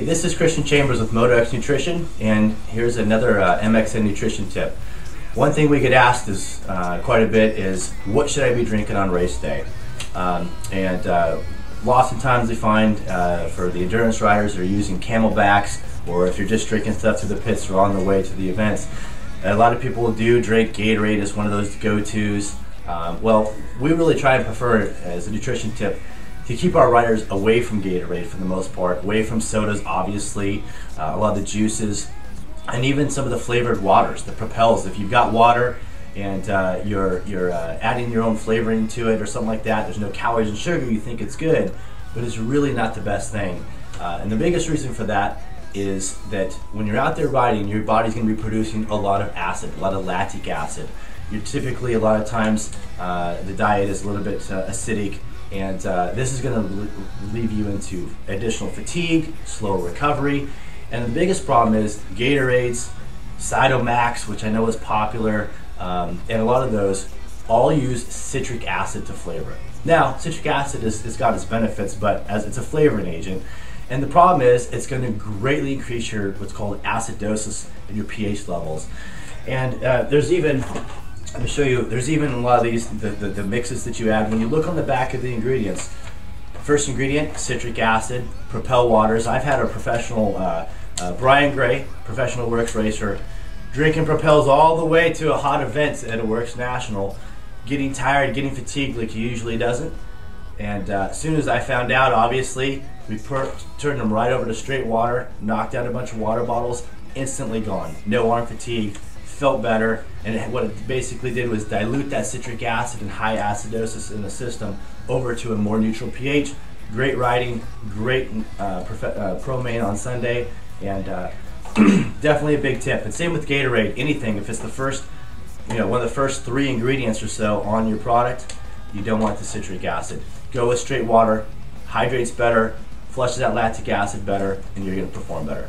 Hey, this is Chambers with MotoXNutrition, and here's another MXN nutrition tip. One thing we get asked is quite a bit is, what should I be drinking on race day? Lots of times we find for the endurance riders, they're using Camelbacks, or if you're just drinking stuff to the pits or on the way to the events. A lot of people do drink Gatorade as one of those go-tos. Well, we really try and prefer, as a nutrition tip, to keep our riders away from Gatorade for the most part, away from sodas obviously, a lot of the juices, and even some of the flavored waters, the Propels. If you've got water and you're adding your own flavoring to it or something like that, there's no calories and sugar, you think it's good, but it's really not the best thing. And the biggest reason for that is that when you're out there riding, your body's going to be producing a lot of acid, a lot of lactic acid. You're typically, a lot of times, the diet is a little bit acidic, and this is going to leave you into additional fatigue, slower recovery, and the biggest problem is Gatorades, Cytomax, which I know is popular, and a lot of those all use citric acid to flavor it. Now, citric acid has got its benefits, but as it's a flavoring agent, and the problem is it's going to greatly increase your what's called acidosis and your pH levels. And there's even, let me show you, there's even a lot of these, the mixes that you add. When you look on the back of the ingredients, first ingredient, citric acid, Propel waters. I've had a professional, Brian Gray, professional works racer, drinking Propels all the way to a hot event at a Works National, getting tired, getting fatigued like he usually doesn't. And as soon as I found out, obviously, we turned them right over to straight water, knocked out a bunch of water bottles, instantly gone. No arm fatigue, felt better, and what it basically did was dilute that citric acid and high acidosis in the system over to a more neutral pH. Great riding, great pro main on Sunday, and definitely a big tip. And same with Gatorade, anything, if it's the first, one of the first 3 ingredients or so on your product, you don't want the citric acid. Go with straight water, hydrates better, flushes out lactic acid better, and you're going to perform better.